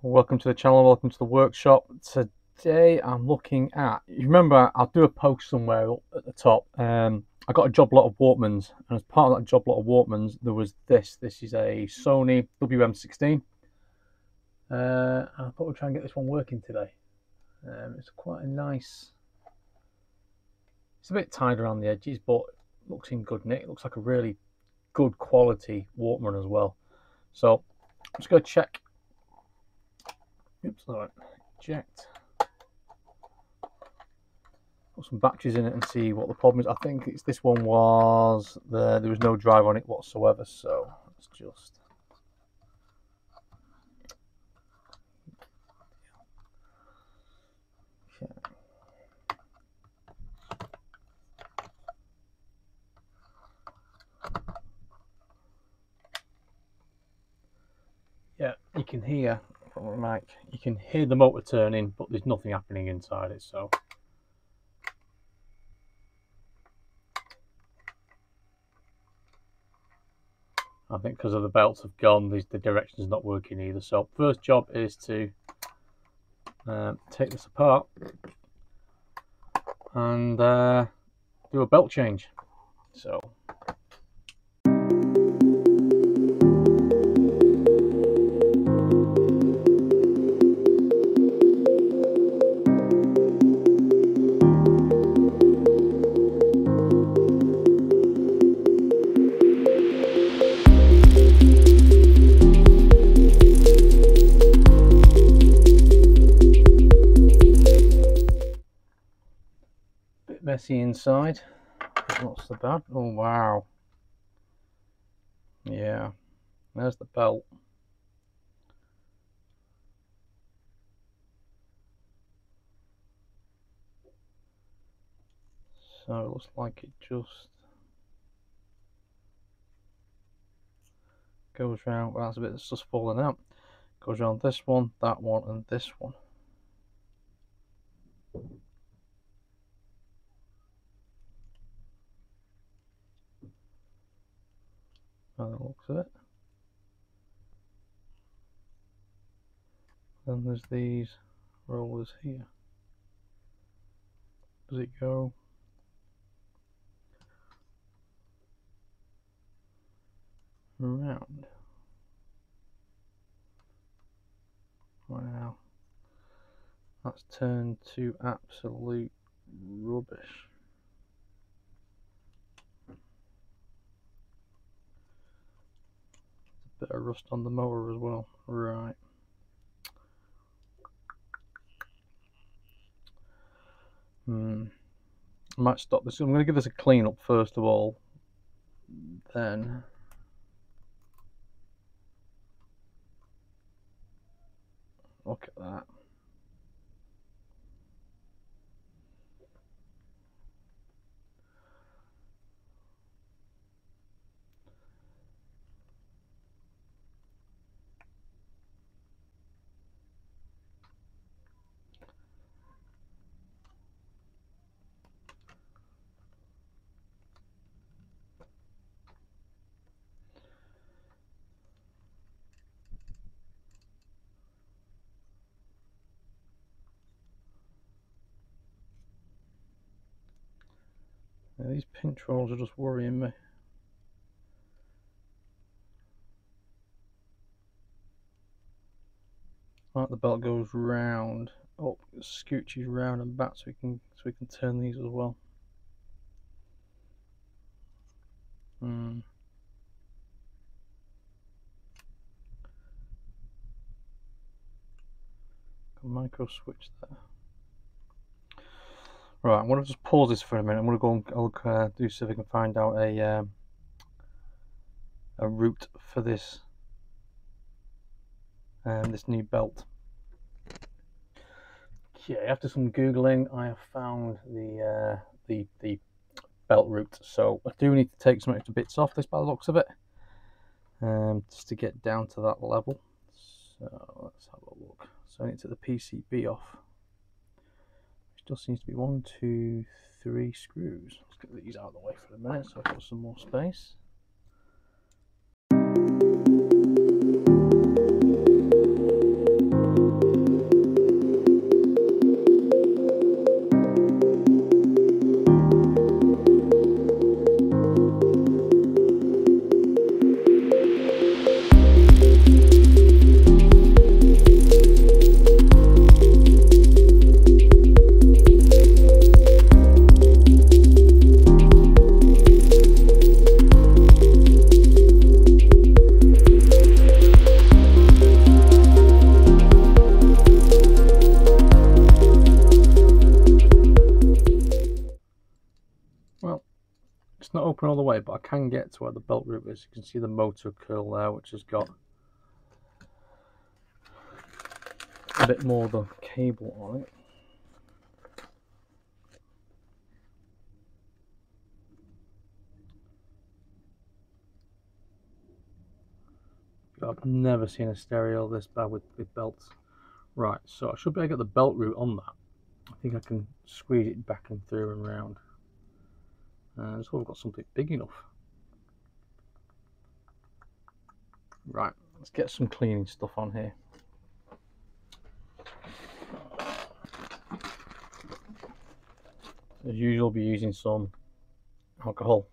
Welcome to the channel, welcome to the workshop. Today I'm looking at, you remember I'll do a post somewhere up at the top. I got a job lot of Walkmans, and as part of that job lot of Walkmans there was this is a Sony WM-16. I thought we'd try and get this one working today. It's quite a nice, it's a bit tied around the edges, but it looks in good nick. It looks like a really good quality Walkman as well. So I'm just going to check. Oops, alright, eject. Put some batteries in it and see what the problem is. I think it's this one was there was no drive on it whatsoever, so let's just okay. Yeah, you can hear from the mic, you can hear the motor turning, but there's nothing happening inside it. So I think because of the belts have gone, the direction's not working either. So first job is to take this apart and do a belt change. So messy inside, not so bad. Oh wow, yeah, there's the belt. So it looks like it just goes round. Well, that's a bit that's just falling out. Goes around this one, that one, and this one. By the looks of it. Then there's these rollers here. Does it go? Around? Wow. That's turned to absolute rubbish. Bit of rust on the motor as well. Right. I might stop this. I'm going to give this a clean up first of all. Then look at that. Yeah, these pinch rolls are just worrying me. Right, the belt goes round, up, scooches round and back, so we can turn these as well. Micro switch there. Right, I'm going to just pause this for a minute. I'm going to go and do see if I can find out a route for this this new belt. Okay, after some googling, I have found the belt route. So I do need to take some extra bits off this by the looks of it, just to get down to that level. So let's have a look. So I need to take the PCB off. Still seems to be 1, 2, 3 screws. Let's get these out of the way for a minute so I've got some more space. It's not open all the way, but I can get to where the belt root is. You can see the motor curl there, which has got a bit more of the cable on it. I've never seen a stereo this bad with belts. Right, so I should be able to get the belt root on that. I think I can squeeze it back and through and round. So I've got something big enough. Right, let's get some cleaning stuff on here. As usual, I'll be using some alcohol.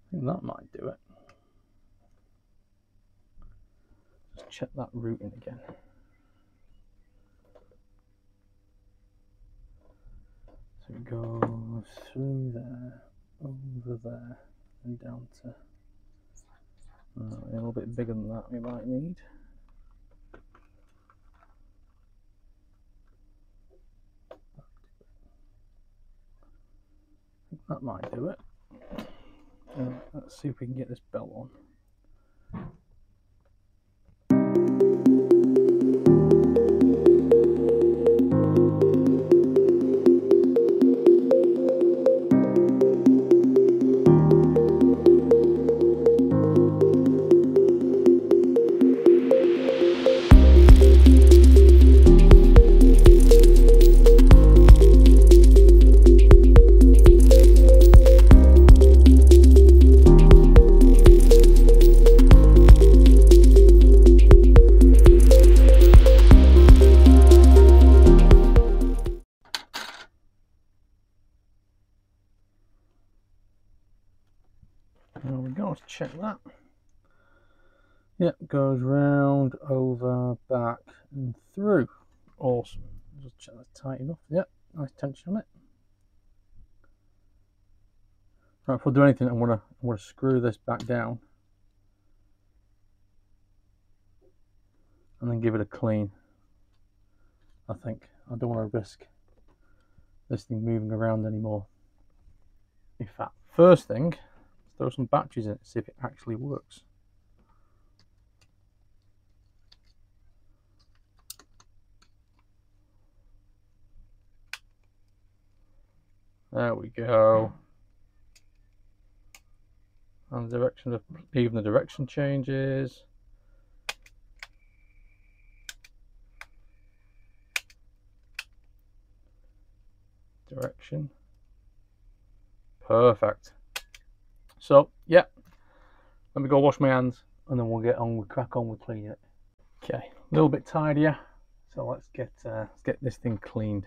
I think that might do it. Just check that routing again. So it goes through there, over there, and down to a little bit bigger than that we might need. I think that might do it. Let's see if we can get this belt on. There we go, let's check that. Yep, goes round, over, back and through. Awesome. Just check that's tight enough. Yep, nice tension on it. Right, before I do anything, I'm gonna screw this back down and then give it a clean. I think I don't want to risk this thing moving around anymore. In fact, first thing, throw some batteries in it, see if it actually works. There we go. And the direction of even the direction changes. Direction. Perfect. So yeah, let me go wash my hands and then we'll crack on with cleaning it. Okay, a little bit tidier, so let's get this thing cleaned.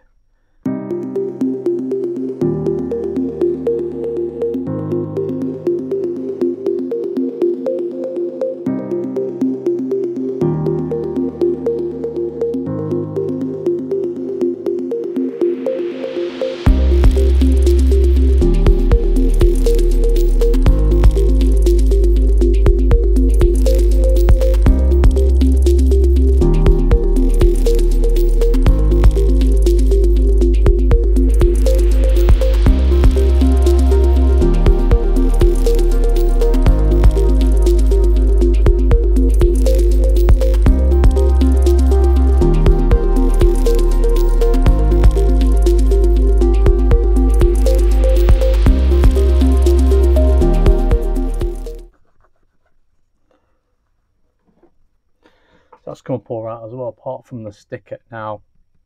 come up all right as well, apart from the sticker. Now,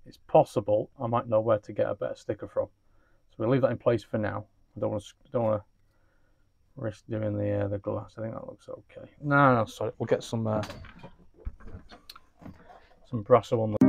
it's possible I might know where to get a better sticker from, so we'll leave that in place for now. I don't want to risk doing the glass. I think that looks okay. No, sorry, we'll get some brasso on the.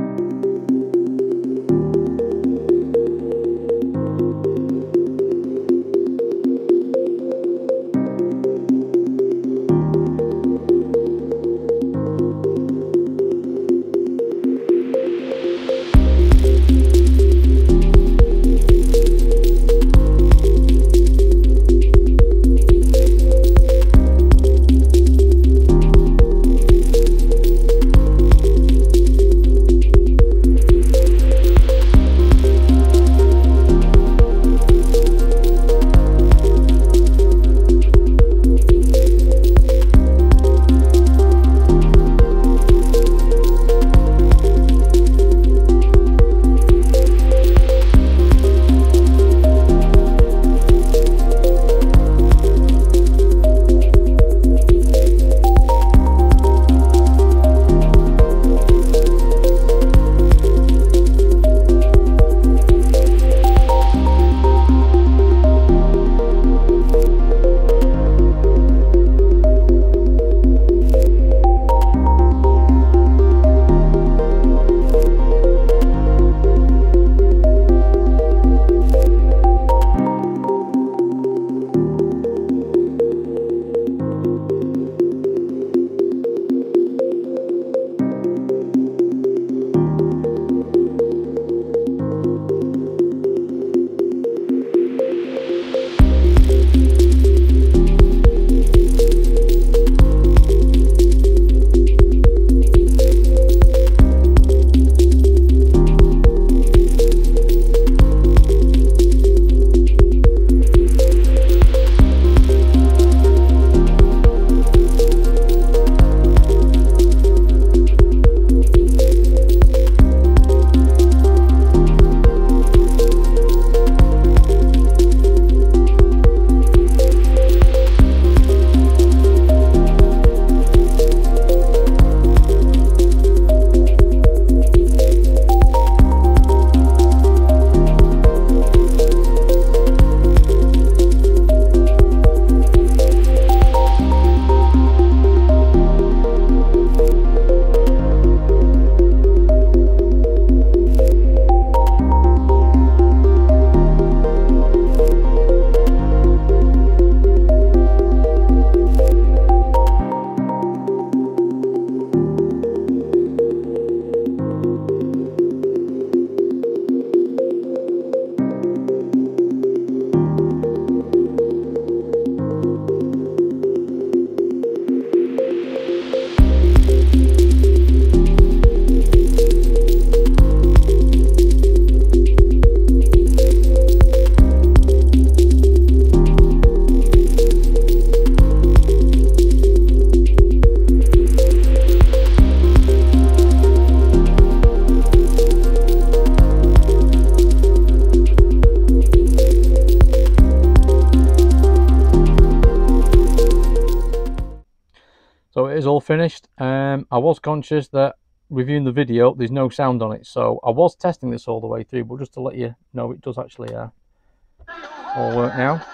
So it is all finished. I was conscious that reviewing the video, there's no sound on it, so I was testing this all the way through, but just to let you know, it does actually all work now.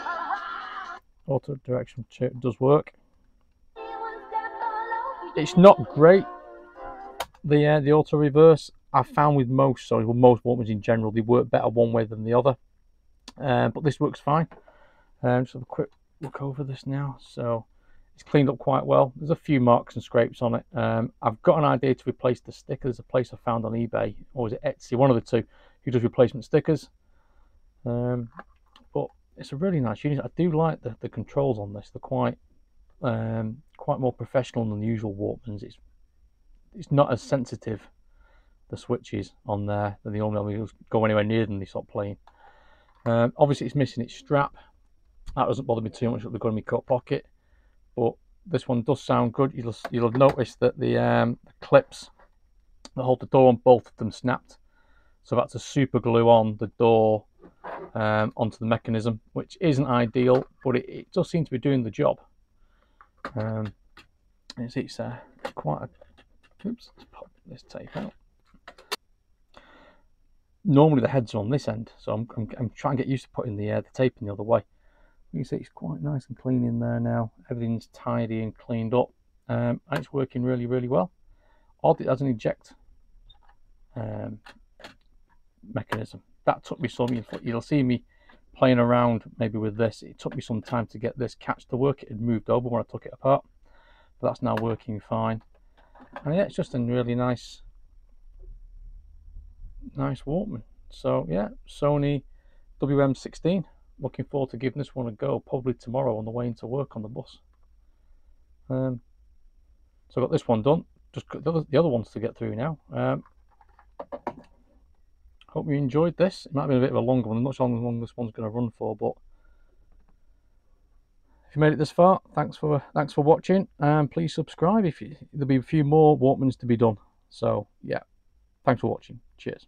Auto direction does work. It's not great, the auto reverse. I found with most Walkmans in general, they work better one way than the other, but this works fine. Just have a quick look over this now. So it's cleaned up quite well. There's a few marks and scrapes on it. I've got an idea to replace the sticker. There's a place I found on eBay, or is it Etsy, one of the two, who does replacement stickers. But it's a really nice unit. I do like the controls on this. They're quite more professional than the usual Walkmans. It's not as sensitive, the switches on there, than the normally go anywhere near them, they stop playing. Obviously it's missing its strap. That doesn't bother me too much. They're going to my coat pocket, but this one does sound good. You'll have noticed that the clips that hold the door on both of them snapped, so that's a super glue on the door onto the mechanism, which isn't ideal, but it does seem to be doing the job. It's quite a, oops, let's pop this tape out. Normally the heads are on this end, so I'm trying to get used to putting the tape in the other way. You can see it's quite nice and clean in there now. Everything's tidy and cleaned up, and it's working really well. Odd it has an eject mechanism. That took me some, you'll see me playing around maybe with this. It took me some time to get this catch to work. It had moved over when I took it apart, but that's now working fine. And yeah, it's just a really nice Walkman. So yeah, Sony WM-16. Looking forward to giving this one a go, probably tomorrow on the way into work on the bus. So I got this one done. Just got the other ones to get through now. Hope you enjoyed this. It might have been a bit of a longer one. I'm not sure how long this one's going to run for, but if you made it this far, thanks for watching, and please subscribe. There'll be a few more Walkmans to be done. So yeah, thanks for watching. Cheers.